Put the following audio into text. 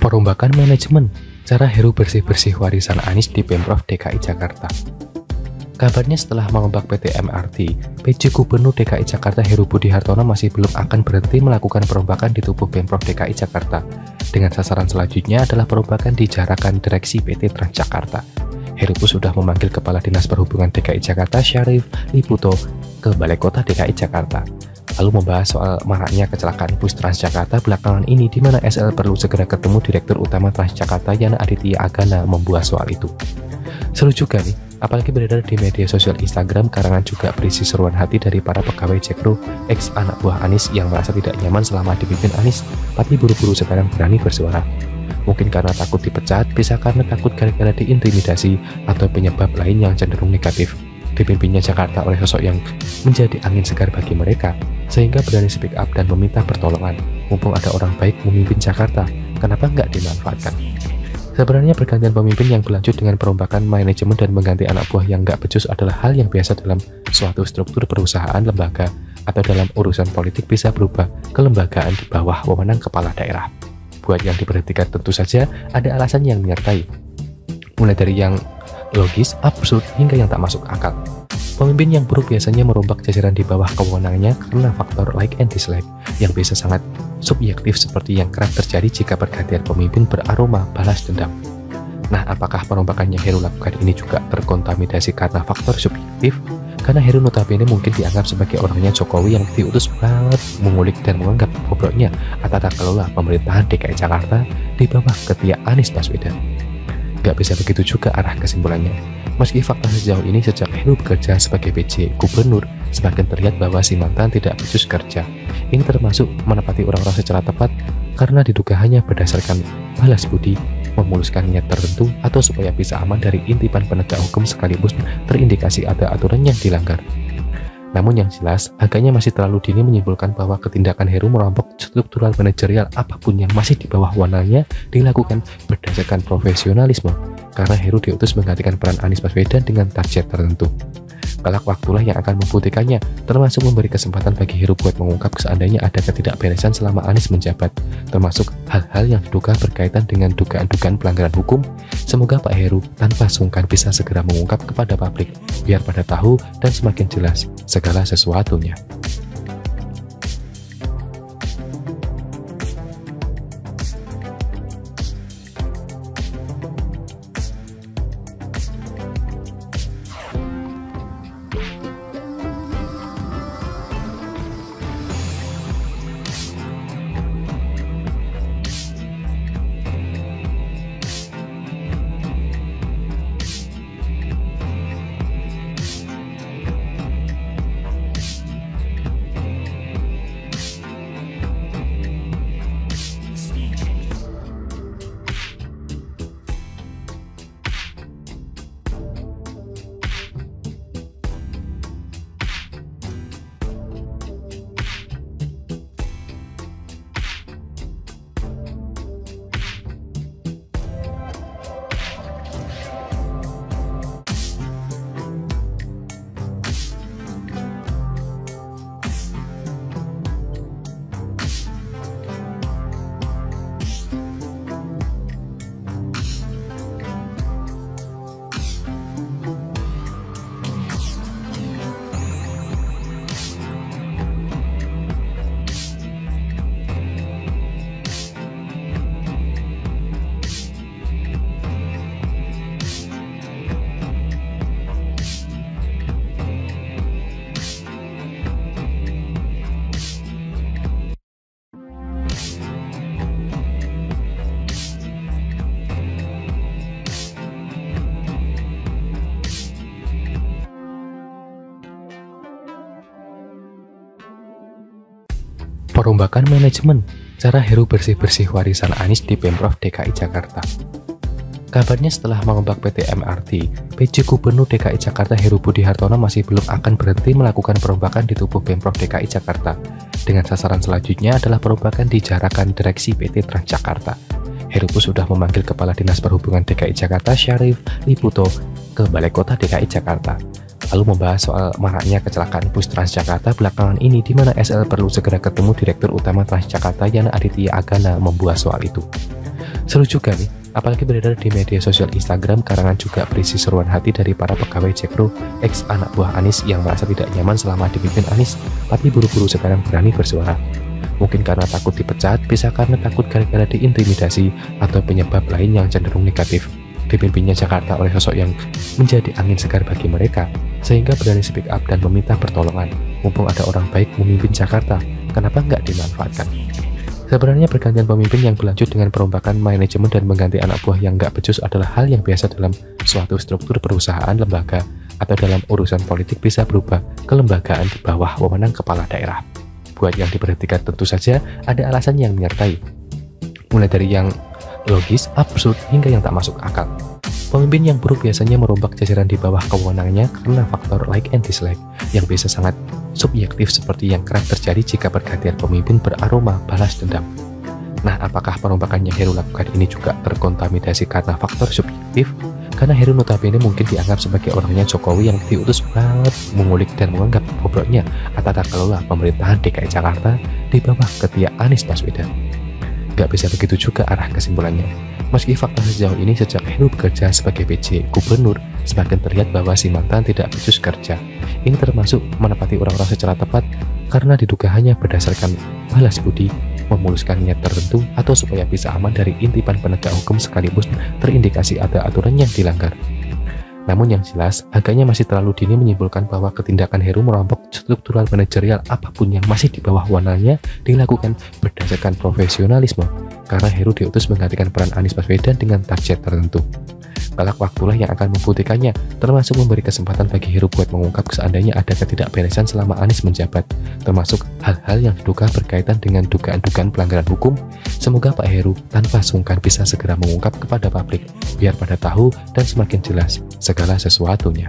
Perombakan manajemen, cara Heru bersih-bersih warisan Anies di Pemprov DKI Jakarta. Kabarnya setelah mengombak PT MRT, PJ Gubernur DKI Jakarta Heru Budi Hartono masih belum akan berhenti melakukan perombakan di tubuh Pemprov DKI Jakarta. Dengan sasaran selanjutnya adalah perombakan di jarakan direksi PT Transjakarta. Heru pun sudah memanggil Kepala Dinas Perhubungan DKI Jakarta Syarif Liputo ke Balai Kota DKI Jakarta. Lalu membahas soal maraknya kecelakaan bus Transjakarta belakangan ini, di mana SL perlu segera ketemu Direktur Utama Transjakarta Yana Aditya Agana membahas soal itu. Seru juga nih, apalagi beredar di media sosial Instagram karangan juga berisi seruan hati dari para pegawai Jakpro ex anak buah Anies yang merasa tidak nyaman selama dipimpin Anies, tapi buru-buru sekarang berani bersuara. Mungkin karena takut dipecat, bisa karena takut gara-gara diintimidasi, atau penyebab lain yang cenderung negatif. Dipimpinnya Jakarta oleh sosok yang menjadi angin segar bagi mereka, sehingga berani speak up dan meminta pertolongan. Mumpung ada orang baik memimpin Jakarta, kenapa nggak dimanfaatkan? Sebenarnya pergantian pemimpin yang berlanjut dengan perombakan manajemen dan mengganti anak buah yang nggak becus adalah hal yang biasa dalam suatu struktur perusahaan, lembaga, atau dalam urusan politik bisa berubah kelembagaan di bawah wewenang kepala daerah. Buat yang diberhentikan tentu saja ada alasan yang menyertai, mulai dari yang logis, absurd, hingga yang tak masuk akal. Pemimpin yang buruk biasanya merombak jajaran di bawah kewenangannya karena faktor like and dislike yang bisa sangat subjektif, seperti yang kerap terjadi jika pergantian pemimpin beraroma balas dendam. Nah, apakah perombakan yang Heru lakukan ini juga terkontaminasi karena faktor subjektif? Karena Heru notabene mungkin dianggap sebagai orangnya Jokowi yang diutus banget mengulik dan menganggap bobroknya tata kelola pemerintahan DKI Jakarta di bawah ketiak Anies Baswedan. Gak bisa begitu juga arah kesimpulannya. Meski fakta sejauh ini sejak Heru bekerja sebagai PJ Gubernur, semakin terlihat bahwa si mantan tidak becus kerja. Ini termasuk menepati orang-orang secara tepat karena diduga hanya berdasarkan balas budi, memuluskan niat tertentu, atau supaya bisa aman dari intipan penegak hukum sekalipun terindikasi ada aturan yang dilanggar. Namun yang jelas, agaknya masih terlalu dini menyimpulkan bahwa ketindakan Heru merampok struktural manajerial apapun yang masih di bawah wewenangnya dilakukan berdasarkan profesionalisme, karena Heru diutus menggantikan peran Anies Baswedan dengan target tertentu. Kelak waktulah yang akan membuktikannya, termasuk memberi kesempatan bagi Heru buat mengungkap seandainya ada ketidakberesan selama Anies menjabat, termasuk hal-hal yang diduga berkaitan dengan dugaan-dugaan pelanggaran hukum. Semoga Pak Heru tanpa sungkan bisa segera mengungkap kepada publik, biar pada tahu dan semakin jelas segala sesuatunya. Perombakan manajemen, cara Heru bersih-bersih warisan Anies di Pemprov DKI Jakarta. Kabarnya setelah mengombak PT MRT, PJ Gubernur DKI Jakarta Heru Budi Hartono masih belum akan berhenti melakukan perombakan di tubuh Pemprov DKI Jakarta. Dengan sasaran selanjutnya adalah perombakan di jarakan direksi PT Transjakarta. Heru pun sudah memanggil Kepala Dinas Perhubungan DKI Jakarta Syarif Liputo ke Balai Kota DKI Jakarta. Lalu membahas soal maraknya kecelakaan bus Transjakarta belakangan ini, di mana SL perlu segera ketemu Direktur Utama Transjakarta Yana Aditya Agana membahas soal itu. Seru juga nih, apalagi beredar di media sosial Instagram karangan juga berisi seruan hati dari para pegawai Jackpro, ex anak buah Anies yang merasa tidak nyaman selama dipimpin Anies, tapi buru-buru sekarang berani bersuara. Mungkin karena takut dipecat, bisa karena takut gara-gara diintimidasi, atau penyebab lain yang cenderung negatif. Dipimpinnya Jakarta oleh sosok yang menjadi angin segar bagi mereka, sehingga berani speak up dan meminta pertolongan. Mumpung ada orang baik memimpin Jakarta, kenapa nggak dimanfaatkan? Sebenarnya pergantian pemimpin yang berlanjut dengan perombakan manajemen dan mengganti anak buah yang nggak becus adalah hal yang biasa dalam suatu struktur perusahaan, lembaga, atau dalam urusan politik bisa berubah kelembagaan di bawah wewenang kepala daerah. Buat yang diperhatikan tentu saja ada alasan yang menyertai, mulai dari yang logis, absurd, hingga yang tak masuk akal. Pemimpin yang buruk biasanya merombak jajaran di bawah kewenangannya karena faktor like and dislike yang bisa sangat subjektif seperti yang kerap terjadi jika pergantian pemimpin beraroma balas dendam. Nah, apakah perombakan yang Heru lakukan ini juga terkontaminasi karena faktor subjektif? Karena Heru notabene mungkin dianggap sebagai orangnya Jokowi yang diutus banget mengulik dan menganggap bobroknya tata kelola pemerintahan DKI Jakarta di bawah ketiak Anies Baswedan. Gak bisa begitu juga arah kesimpulannya. Meski fakta sejauh ini sejak Heru bekerja sebagai PJ Gubernur, semakin terlihat bahwa si mantan tidak becus kerja. Ini termasuk menepati orang-orang secara tepat karena diduga hanya berdasarkan balas budi, memuluskan niat tertentu, atau supaya bisa aman dari intipan penegak hukum sekaligus terindikasi ada aturan yang dilanggar. Namun yang jelas, agaknya masih terlalu dini menyimpulkan bahwa ketindakan Heru merombak struktural manajerial apapun yang masih di bawah wewenangnya dilakukan berdasarkan profesionalisme, karena Heru diutus menggantikan peran Anies Baswedan dengan target tertentu. Kelak waktulah yang akan membuktikannya, termasuk memberi kesempatan bagi Heru buat mengungkap seandainya ada ketidakberesan selama Anies menjabat, termasuk hal-hal yang diduga berkaitan dengan dugaan-dugaan pelanggaran hukum. Semoga Pak Heru tanpa sungkan bisa segera mengungkap kepada publik, biar pada tahu dan semakin jelas segala sesuatunya.